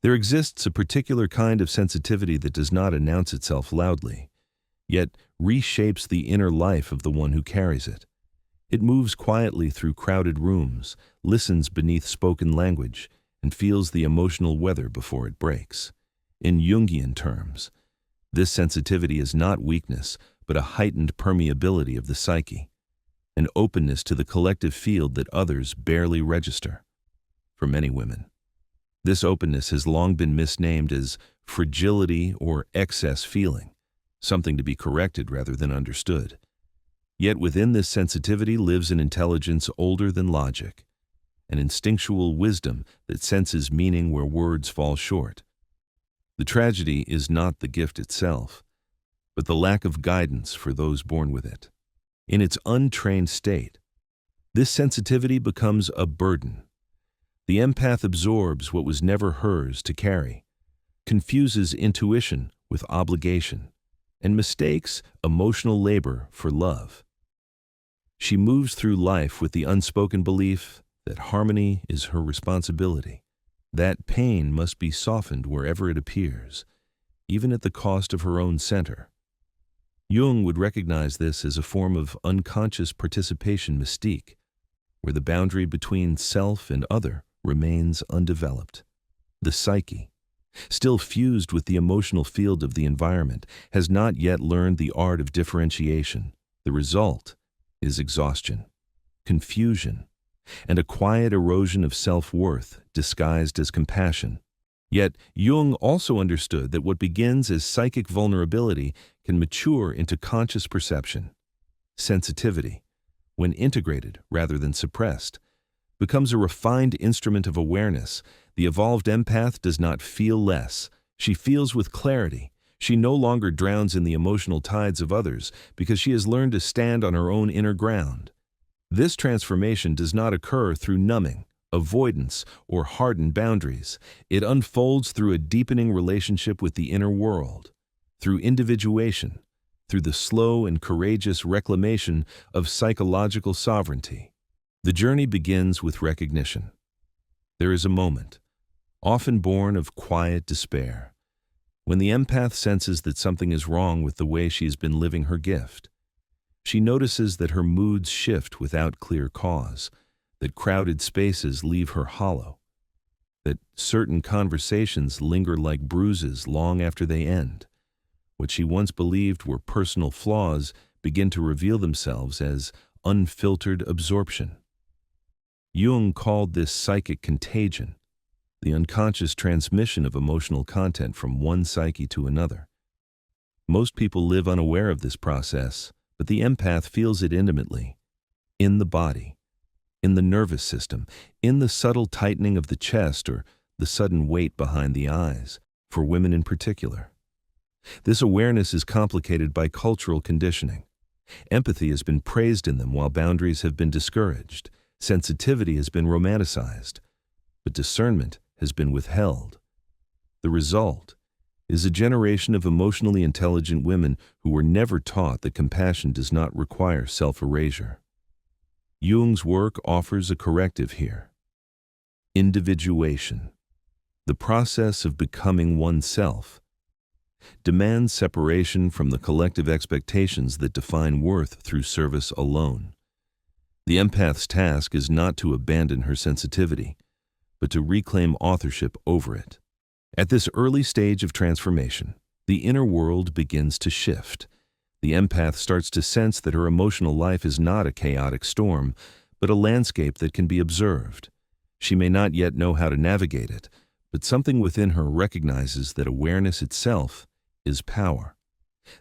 There exists a particular kind of sensitivity that does not announce itself loudly, yet reshapes the inner life of the one who carries it. It moves quietly through crowded rooms, listens beneath spoken language, and feels the emotional weather before it breaks. In Jungian terms, this sensitivity is not weakness, but a heightened permeability of the psyche, an openness to the collective field that others barely register. For many women, this openness has long been misnamed as fragility or excess feeling, something to be corrected rather than understood. Yet within this sensitivity lives an intelligence older than logic, an instinctual wisdom that senses meaning where words fall short. The tragedy is not the gift itself, but the lack of guidance for those born with it. In its untrained state, this sensitivity becomes a burden. The empath absorbs what was never hers to carry, confuses intuition with obligation, and mistakes emotional labor for love. She moves through life with the unspoken belief that harmony is her responsibility, that pain must be softened wherever it appears, even at the cost of her own center. Jung would recognize this as a form of unconscious participation mystique, where the boundary between self and other remains undeveloped. The psyche, still fused with the emotional field of the environment, has not yet learned the art of differentiation. The result is exhaustion, confusion, and a quiet erosion of self-worth disguised as compassion. Yet Jung also understood that what begins as psychic vulnerability can mature into conscious perception. Sensitivity, when integrated rather than suppressed, becomes a refined instrument of awareness. The evolved empath does not feel less. She feels with clarity. She no longer drowns in the emotional tides of others because she has learned to stand on her own inner ground. This transformation does not occur through numbing, avoidance, or hardened boundaries. It unfolds through a deepening relationship with the inner world, through individuation, through the slow and courageous reclamation of psychological sovereignty. The journey begins with recognition. There is a moment, often born of quiet despair, when the empath senses that something is wrong with the way she has been living her gift. She notices that her moods shift without clear cause, that crowded spaces leave her hollow, that certain conversations linger like bruises long after they end. What she once believed were personal flaws begin to reveal themselves as unfiltered absorption. Jung called this psychic contagion, the unconscious transmission of emotional content from one psyche to another. Most people live unaware of this process, but the empath feels it intimately, in the body, in the nervous system, in the subtle tightening of the chest or the sudden weight behind the eyes, for women in particular. This awareness is complicated by cultural conditioning. Empathy has been praised in them while boundaries have been discouraged. Sensitivity has been romanticized, but discernment has been withheld. The result is a generation of emotionally intelligent women who were never taught that compassion does not require self-erasure. Jung's work offers a corrective here. Individuation, the process of becoming oneself, demands separation from the collective expectations that define worth through service alone. The empath's task is not to abandon her sensitivity, but to reclaim authorship over it. At this early stage of transformation, the inner world begins to shift. The empath starts to sense that her emotional life is not a chaotic storm, but a landscape that can be observed. She may not yet know how to navigate it, but something within her recognizes that awareness itself is power.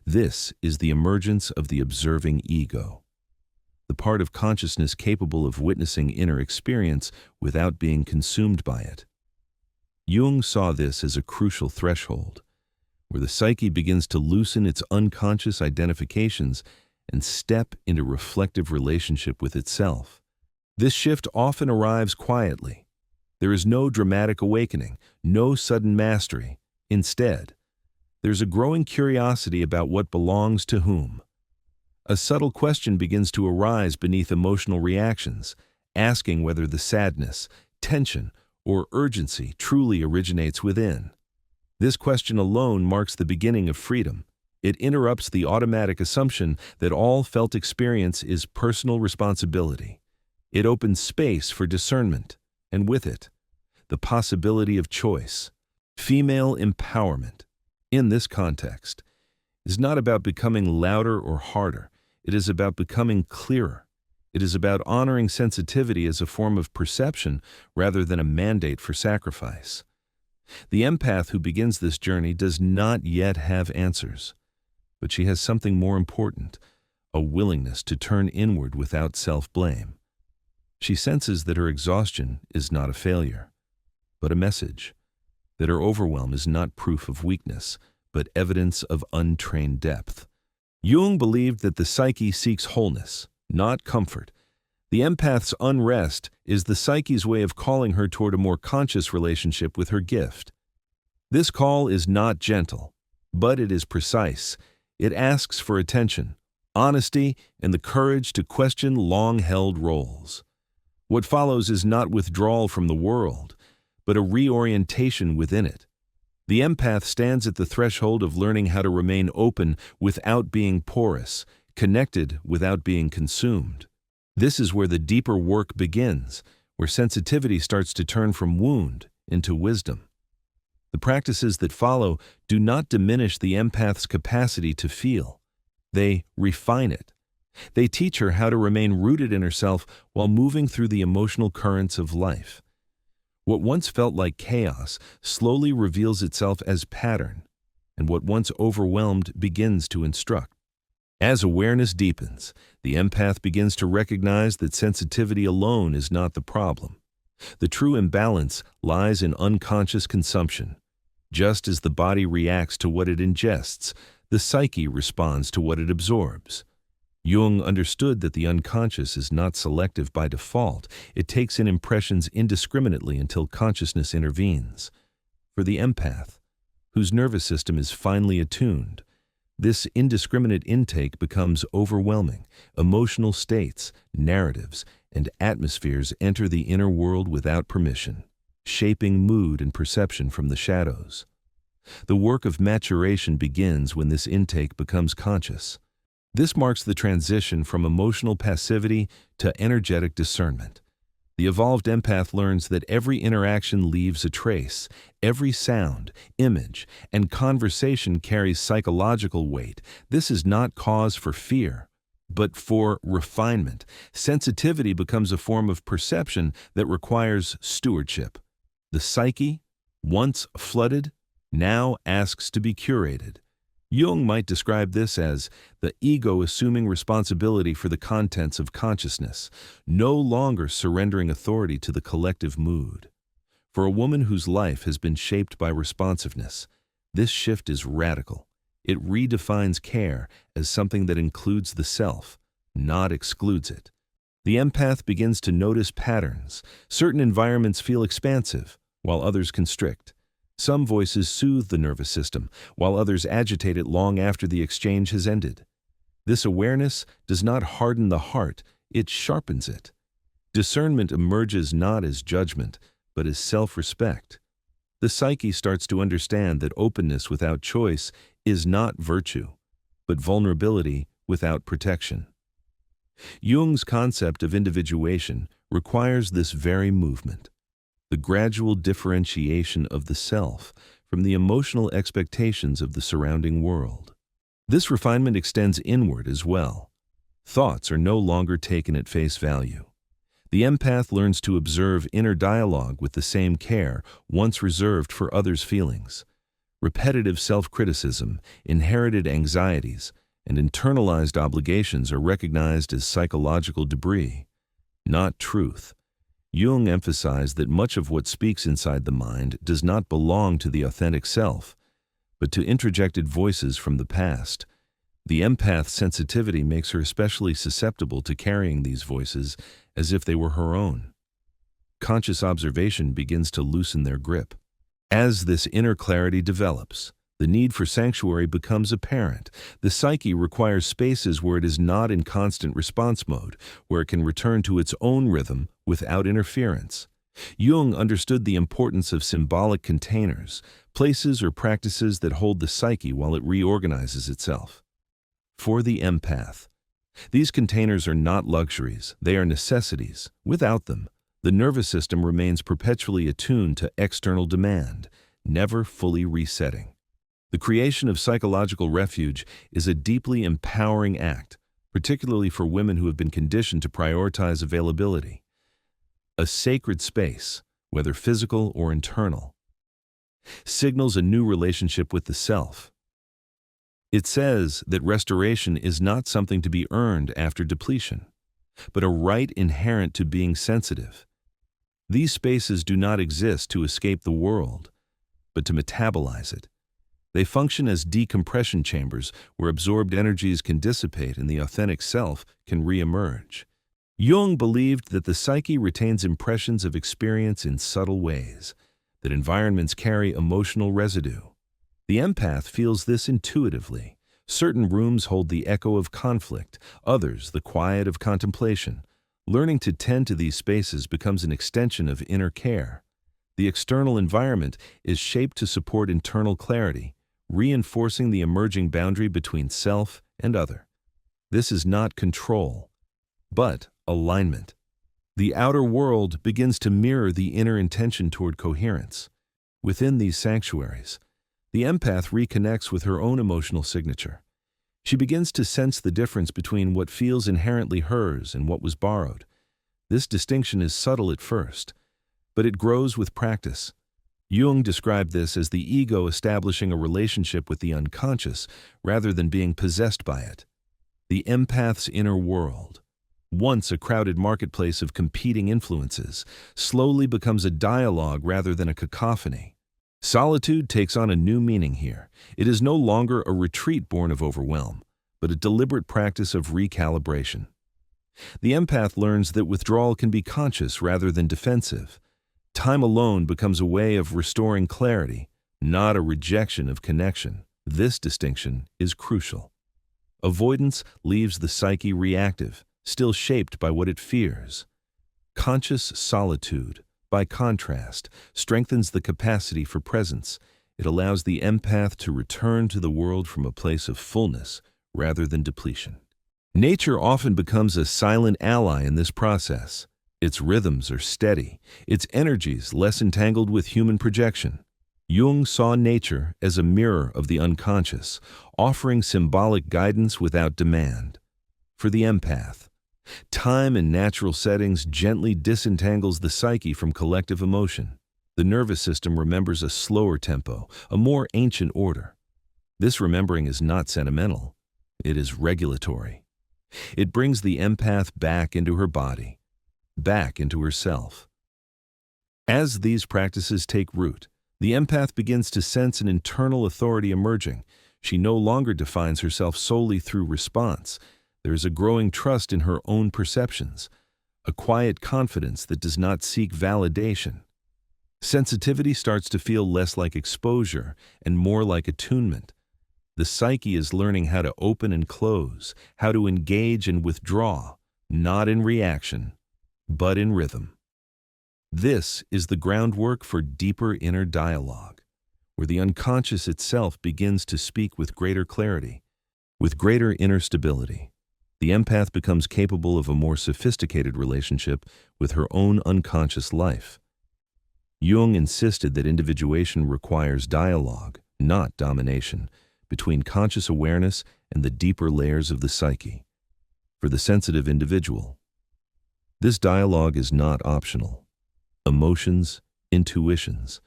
This is the emergence of the observing ego, the part of consciousness capable of witnessing inner experience without being consumed by it. Jung saw this as a crucial threshold, where the psyche begins to loosen its unconscious identifications and step into reflective relationship with itself. This shift often arrives quietly. There is no dramatic awakening, no sudden mastery. Instead, there's a growing curiosity about what belongs to whom. A subtle question begins to arise beneath emotional reactions, asking whether the sadness, tension, or urgency truly originates within? This question alone marks the beginning of freedom. It interrupts the automatic assumption that all felt experience is personal responsibility. It opens space for discernment, and with it, the possibility of choice. Female empowerment, in this context, is not about becoming louder or harder. It is about becoming clearer. It is about honoring sensitivity as a form of perception rather than a mandate for sacrifice. The empath who begins this journey does not yet have answers, but she has something more important, a willingness to turn inward without self-blame. She senses that her exhaustion is not a failure, but a message, that her overwhelm is not proof of weakness, but evidence of untrained depth. Jung believed that the psyche seeks wholeness, not comfort. The empath's unrest is the psyche's way of calling her toward a more conscious relationship with her gift. This call is not gentle, but it is precise. It asks for attention, honesty, and the courage to question long-held roles. What follows is not withdrawal from the world, but a reorientation within it. The empath stands at the threshold of learning how to remain open without being porous, connected without being consumed. This is where the deeper work begins, where sensitivity starts to turn from wound into wisdom. The practices that follow do not diminish the empath's capacity to feel. They refine it. They teach her how to remain rooted in herself while moving through the emotional currents of life. What once felt like chaos slowly reveals itself as pattern, and what once overwhelmed begins to instruct. As awareness deepens, the empath begins to recognize that sensitivity alone is not the problem. The true imbalance lies in unconscious consumption. Just as the body reacts to what it ingests, the psyche responds to what it absorbs. Jung understood that the unconscious is not selective by default. It takes in impressions indiscriminately until consciousness intervenes. For the empath, whose nervous system is finely attuned, this indiscriminate intake becomes overwhelming. Emotional states, narratives, and atmospheres enter the inner world without permission, shaping mood and perception from the shadows. The work of maturation begins when this intake becomes conscious. This marks the transition from emotional passivity to energetic discernment. The evolved empath learns that every interaction leaves a trace. Every sound, image, and conversation carries psychological weight. This is not cause for fear, but for refinement. Sensitivity becomes a form of perception that requires stewardship. The psyche, once flooded, now asks to be curated. Jung might describe this as the ego assuming responsibility for the contents of consciousness, no longer surrendering authority to the collective mood. For a woman whose life has been shaped by responsiveness, this shift is radical. It redefines care as something that includes the self, not excludes it. The empath begins to notice patterns. Certain environments feel expansive, while others constrict. Some voices soothe the nervous system, while others agitate it long after the exchange has ended. This awareness does not harden the heart, it sharpens it. Discernment emerges not as judgment, but as self-respect. The psyche starts to understand that openness without choice is not virtue, but vulnerability without protection. Jung's concept of individuation requires this very movement. The gradual differentiation of the self from the emotional expectations of the surrounding world. This refinement extends inward as well. Thoughts are no longer taken at face value. The empath learns to observe inner dialogue with the same care once reserved for others' feelings. Repetitive self-criticism, inherited anxieties, and internalized obligations are recognized as psychological debris, not truth. Jung emphasized that much of what speaks inside the mind does not belong to the authentic self, but to introjected voices from the past. The empath's sensitivity makes her especially susceptible to carrying these voices as if they were her own. Conscious observation begins to loosen their grip. As this inner clarity develops, the need for sanctuary becomes apparent. The psyche requires spaces where it is not in constant response mode, where it can return to its own rhythm without interference. Jung understood the importance of symbolic containers, places or practices that hold the psyche while it reorganizes itself. For the empath, these containers are not luxuries, they are necessities. Without them, the nervous system remains perpetually attuned to external demand, never fully resetting. The creation of psychological refuge is a deeply empowering act, particularly for women who have been conditioned to prioritize availability. A sacred space, whether physical or internal, signals a new relationship with the self. It says that restoration is not something to be earned after depletion, but a right inherent to being sensitive. These spaces do not exist to escape the world, but to metabolize it. They function as decompression chambers where absorbed energies can dissipate and the authentic self can re-emerge. Jung believed that the psyche retains impressions of experience in subtle ways, that environments carry emotional residue. The empath feels this intuitively. Certain rooms hold the echo of conflict, others the quiet of contemplation. Learning to tend to these spaces becomes an extension of inner care. The external environment is shaped to support internal clarity, reinforcing the emerging boundary between self and other. This is not control, but alignment. The outer world begins to mirror the inner intention toward coherence. Within these sanctuaries, the empath reconnects with her own emotional signature. She begins to sense the difference between what feels inherently hers and what was borrowed. This distinction is subtle at first, but it grows with practice. Jung described this as the ego establishing a relationship with the unconscious rather than being possessed by it. The empath's inner world, once a crowded marketplace of competing influences, slowly becomes a dialogue rather than a cacophony. Solitude takes on a new meaning here. It is no longer a retreat born of overwhelm, but a deliberate practice of recalibration. The empath learns that withdrawal can be conscious rather than defensive. Time alone becomes a way of restoring clarity, not a rejection of connection. This distinction is crucial. Avoidance leaves the psyche reactive, still shaped by what it fears. Conscious solitude, by contrast, strengthens the capacity for presence. It allows the empath to return to the world from a place of fullness rather than depletion. Nature often becomes a silent ally in this process. Its rhythms are steady, its energies less entangled with human projection. Jung saw nature as a mirror of the unconscious, offering symbolic guidance without demand. For the empath, time in natural settings gently disentangles the psyche from collective emotion. The nervous system remembers a slower tempo, a more ancient order. This remembering is not sentimental. It is regulatory. It brings the empath back into her body, back into herself. As these practices take root, the empath begins to sense an internal authority emerging. She no longer defines herself solely through response. There is a growing trust in her own perceptions, a quiet confidence that does not seek validation. Sensitivity starts to feel less like exposure and more like attunement. The psyche is learning how to open and close, how to engage and withdraw, not in reaction, but in rhythm. This is the groundwork for deeper inner dialogue, where the unconscious itself begins to speak with greater clarity, with greater inner stability. The empath becomes capable of a more sophisticated relationship with her own unconscious life. Jung insisted that individuation requires dialogue, not domination, between conscious awareness and the deeper layers of the psyche. For the sensitive individual, this dialogue is not optional. Emotions, intuitions,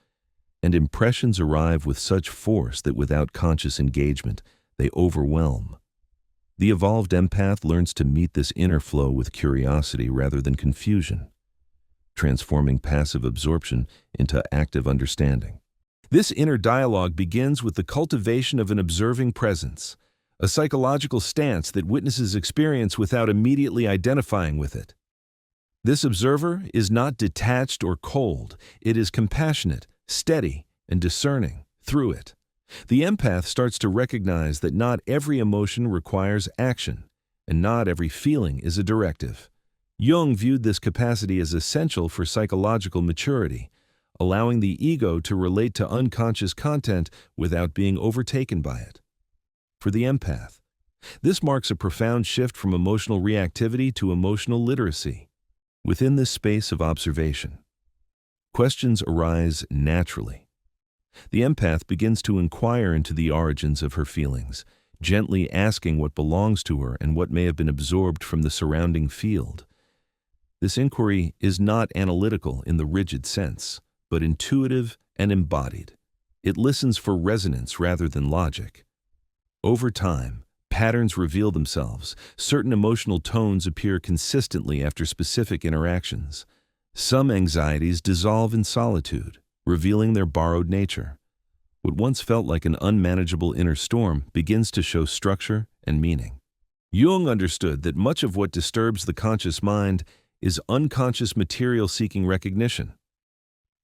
and impressions arrive with such force that without conscious engagement, they overwhelm. The evolved empath learns to meet this inner flow with curiosity rather than confusion, transforming passive absorption into active understanding. This inner dialogue begins with the cultivation of an observing presence, a psychological stance that witnesses experience without immediately identifying with it. This observer is not detached or cold. It is compassionate, steady, and discerning through it. The empath starts to recognize that not every emotion requires action, and not every feeling is a directive. Jung viewed this capacity as essential for psychological maturity, allowing the ego to relate to unconscious content without being overtaken by it. For the empath, this marks a profound shift from emotional reactivity to emotional literacy. Within this space of observation, questions arise naturally. The empath begins to inquire into the origins of her feelings, gently asking what belongs to her and what may have been absorbed from the surrounding field. This inquiry is not analytical in the rigid sense, but intuitive and embodied. It listens for resonance rather than logic. Over time, patterns reveal themselves. Certain emotional tones appear consistently after specific interactions. Some anxieties dissolve in solitude, revealing their borrowed nature. What once felt like an unmanageable inner storm begins to show structure and meaning. Jung understood that much of what disturbs the conscious mind is unconscious material seeking recognition.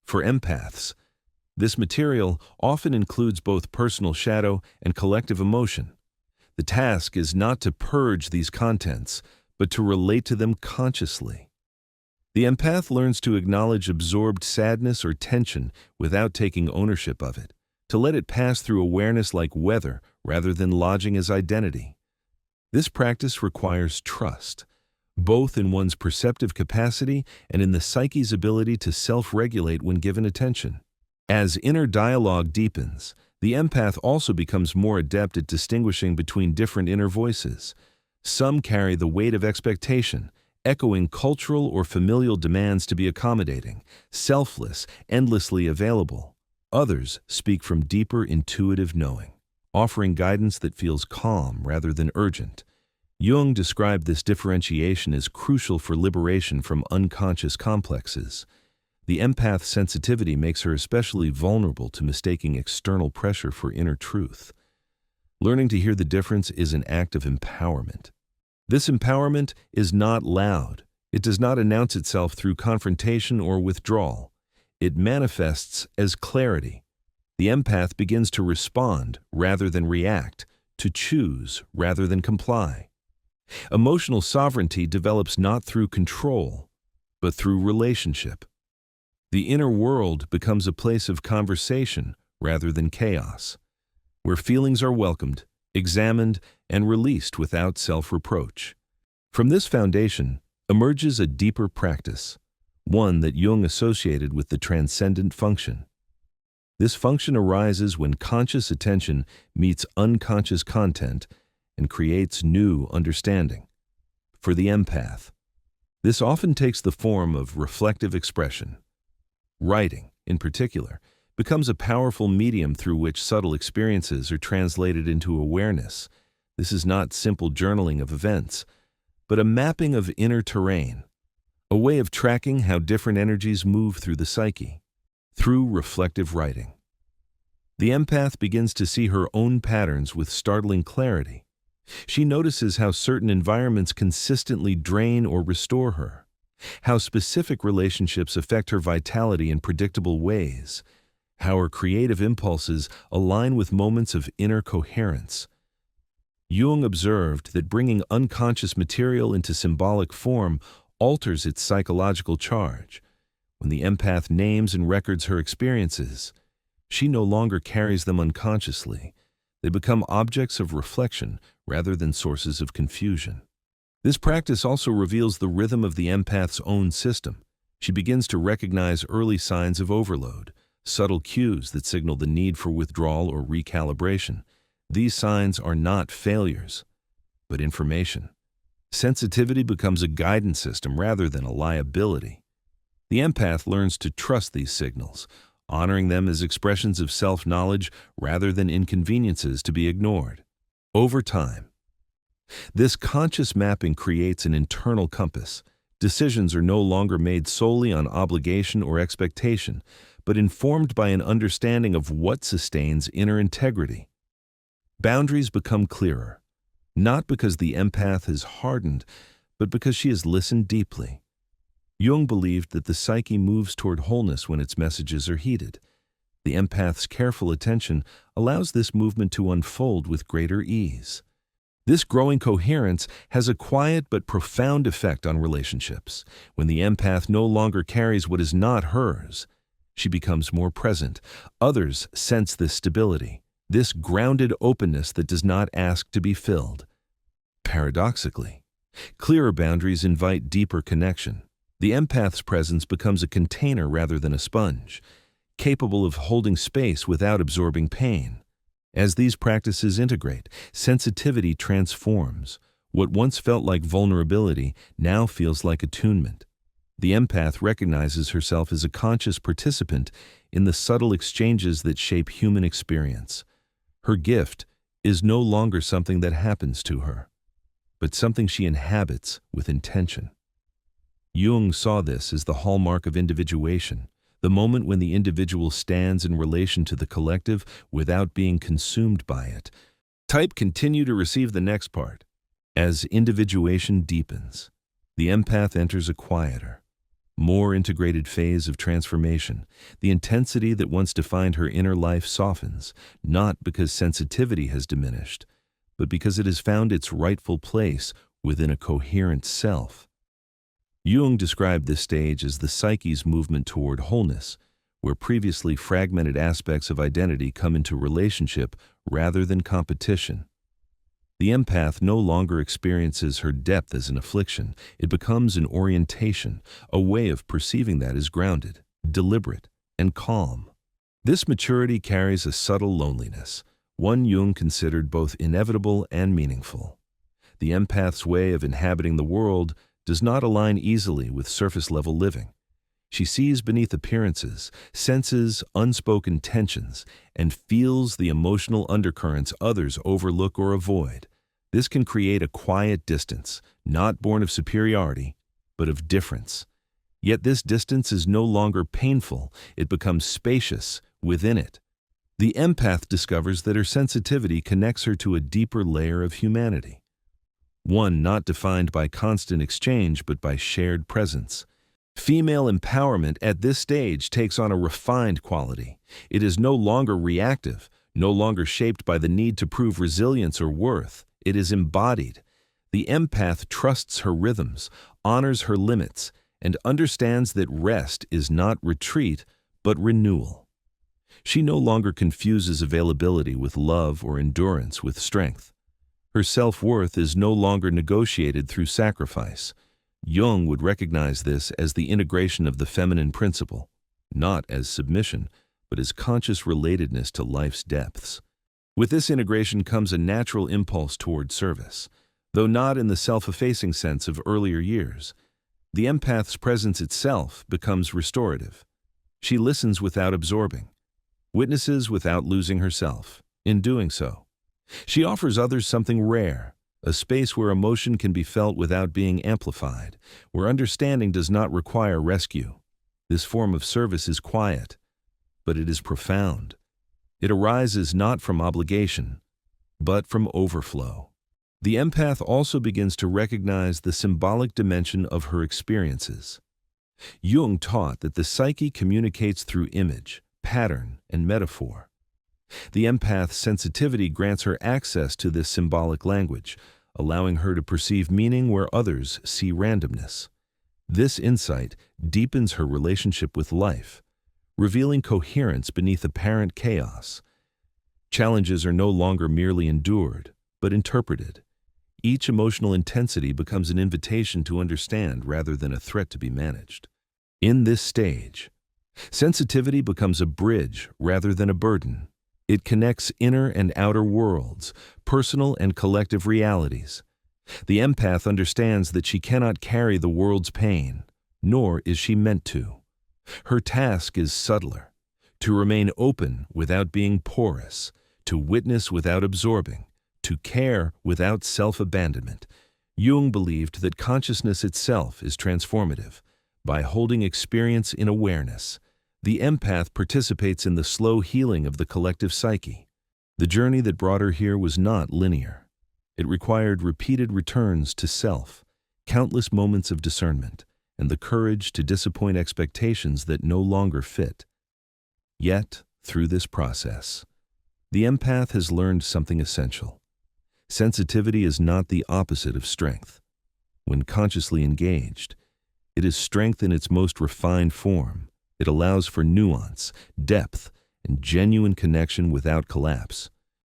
For empaths, this material often includes both personal shadow and collective emotion. The task is not to purge these contents, but to relate to them consciously. The empath learns to acknowledge absorbed sadness or tension without taking ownership of it, to let it pass through awareness like weather rather than lodging as identity. This practice requires trust, both in one's perceptive capacity and in the psyche's ability to self-regulate when given attention. As inner dialogue deepens, the empath also becomes more adept at distinguishing between different inner voices. Some carry the weight of expectation, echoing cultural or familial demands to be accommodating, selfless, endlessly available. Others speak from deeper intuitive knowing, offering guidance that feels calm rather than urgent. Jung described this differentiation as crucial for liberation from unconscious complexes. The empath's sensitivity makes her especially vulnerable to mistaking external pressure for inner truth. Learning to hear the difference is an act of empowerment. This empowerment is not loud. It does not announce itself through confrontation or withdrawal. It manifests as clarity. The empath begins to respond rather than react, to choose rather than comply. Emotional sovereignty develops not through control, but through relationship. The inner world becomes a place of conversation rather than chaos, where feelings are welcomed, examined, and released without self-reproach. From this foundation emerges a deeper practice, one that Jung associated with the transcendent function. This function arises when conscious attention meets unconscious content and creates new understanding. For the empath, this often takes the form of reflective expression. Writing, in particular, becomes a powerful medium through which subtle experiences are translated into awareness. This is not simple journaling of events, but a mapping of inner terrain, a way of tracking how different energies move through the psyche. Through reflective writing, the empath begins to see her own patterns with startling clarity. She notices how certain environments consistently drain or restore her, how specific relationships affect her vitality in predictable ways, how her creative impulses align with moments of inner coherence. Jung observed that bringing unconscious material into symbolic form alters its psychological charge. When the empath names and records her experiences, she no longer carries them unconsciously. They become objects of reflection rather than sources of confusion. This practice also reveals the rhythm of the empath's own system. She begins to recognize early signs of overload, subtle cues that signal the need for withdrawal or recalibration. These signs are not failures, but information. Sensitivity becomes a guidance system rather than a liability. The empath learns to trust these signals, honoring them as expressions of self-knowledge rather than inconveniences to be ignored. Over time, this conscious mapping creates an internal compass. Decisions are no longer made solely on obligation or expectation, but informed by an understanding of what sustains inner integrity. Boundaries become clearer, not because the empath has hardened, but because she has listened deeply. Jung believed that the psyche moves toward wholeness when its messages are heeded. The empath's careful attention allows this movement to unfold with greater ease. This growing coherence has a quiet but profound effect on relationships. When the empath no longer carries what is not hers, she becomes more present. Others sense this stability, this grounded openness that does not ask to be filled. Paradoxically, clearer boundaries invite deeper connection. The empath's presence becomes a container rather than a sponge, capable of holding space without absorbing pain. As these practices integrate, sensitivity transforms. What once felt like vulnerability now feels like attunement. The empath recognizes herself as a conscious participant in the subtle exchanges that shape human experience. Her gift is no longer something that happens to her, but something she inhabits with intention. Jung saw this as the hallmark of individuation, the moment when the individual stands in relation to the collective without being consumed by it. Continue to receive the next part. As individuation deepens, the empath enters a quieter, more integrated phase of transformation. The intensity that once defined her inner life softens, not because sensitivity has diminished, but because it has found its rightful place within a coherent self. Jung described this stage as the psyche's movement toward wholeness, where previously fragmented aspects of identity come into relationship rather than competition. The empath no longer experiences her depth as an affliction. It becomes an orientation, a way of perceiving that as grounded, deliberate, and calm. This maturity carries a subtle loneliness, one Jung considered both inevitable and meaningful. The empath's way of inhabiting the world does not align easily with surface-level living. She sees beneath appearances, senses unspoken tensions, and feels the emotional undercurrents others overlook or avoid. This can create a quiet distance, not born of superiority, but of difference. Yet this distance is no longer painful, it becomes spacious within it. The empath discovers that her sensitivity connects her to a deeper layer of humanity, one not defined by constant exchange but by shared presence. Female empowerment at this stage takes on a refined quality. It is no longer reactive, no longer shaped by the need to prove resilience or worth. It is embodied. The empath trusts her rhythms, honors her limits, and understands that rest is not retreat but renewal. She no longer confuses availability with love or endurance with strength. Her self-worth is no longer negotiated through sacrifice. Jung would recognize this as the integration of the feminine principle, not as submission, but as conscious relatedness to life's depths. With this integration comes a natural impulse toward service, though not in the self-effacing sense of earlier years. The empath's presence itself becomes restorative. She listens without absorbing, witnesses without losing herself. In doing so, she offers others something rare, a space where emotion can be felt without being amplified, where understanding does not require rescue. This form of service is quiet, but it is profound. It arises not from obligation, but from overflow. The empath also begins to recognize the symbolic dimension of her experiences. Jung taught that the psyche communicates through image, pattern, and metaphor. The empath's sensitivity grants her access to this symbolic language, allowing her to perceive meaning where others see randomness. This insight deepens her relationship with life, revealing coherence beneath apparent chaos. Challenges are no longer merely endured, but interpreted. Each emotional intensity becomes an invitation to understand rather than a threat to be managed. In this stage, sensitivity becomes a bridge rather than a burden. It connects inner and outer worlds, personal and collective realities. The empath understands that she cannot carry the world's pain, nor is she meant to. Her task is subtler, to remain open without being porous, to witness without absorbing, to care without self-abandonment. Jung believed that consciousness itself is transformative. By holding experience in awareness, the empath participates in the slow healing of the collective psyche. The journey that brought her here was not linear. It required repeated returns to self, countless moments of discernment, and the courage to disappoint expectations that no longer fit. Yet, through this process, the empath has learned something essential. Sensitivity is not the opposite of strength. When consciously engaged, it is strength in its most refined form. It allows for nuance, depth, and genuine connection without collapse.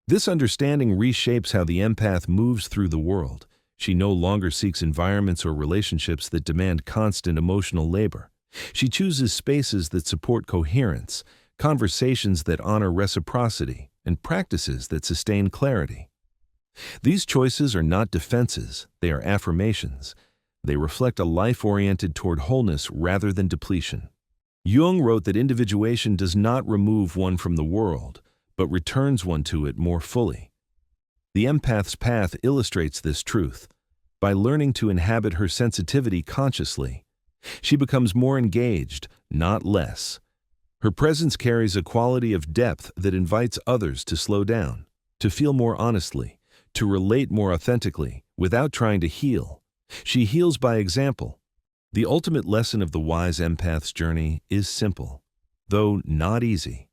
This understanding reshapes how the empath moves through the world. She no longer seeks environments or relationships that demand constant emotional labor. She chooses spaces that support coherence, conversations that honor reciprocity, and practices that sustain clarity. These choices are not defenses, they are affirmations. They reflect a life oriented toward wholeness rather than depletion. Jung wrote that individuation does not remove one from the world, but returns one to it more fully. The empath's path illustrates this truth. By learning to inhabit her sensitivity consciously, she becomes more engaged, not less. Her presence carries a quality of depth that invites others to slow down, to feel more honestly, to relate more authentically, without trying to heal. She heals by example. The ultimate lesson of the wise empath's journey is simple, though not easy.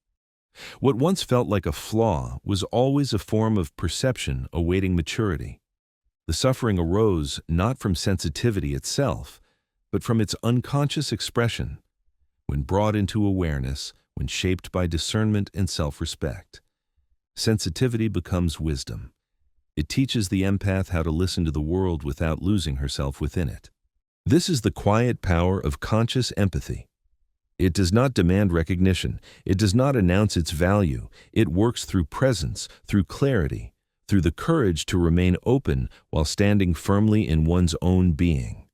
What once felt like a flaw was always a form of perception awaiting maturity. The suffering arose not from sensitivity itself, but from its unconscious expression. When brought into awareness, when shaped by discernment and self-respect, sensitivity becomes wisdom. It teaches the empath how to listen to the world without losing herself within it. This is the quiet power of conscious empathy. It does not demand recognition. It does not announce its value. It works through presence, through clarity, through the courage to remain open while standing firmly in one's own being.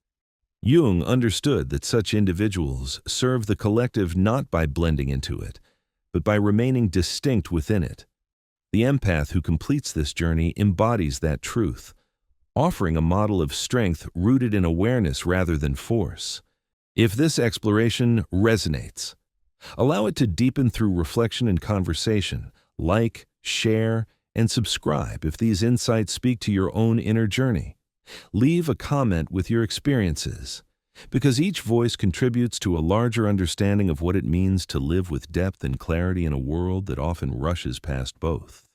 Jung understood that such individuals serve the collective not by blending into it, but by remaining distinct within it. The empath who completes this journey embodies that truth, offering a model of strength rooted in awareness rather than force. If this exploration resonates, allow it to deepen through reflection and conversation. Like, share, and subscribe if these insights speak to your own inner journey. Leave a comment with your experiences, because each voice contributes to a larger understanding of what it means to live with depth and clarity in a world that often rushes past both.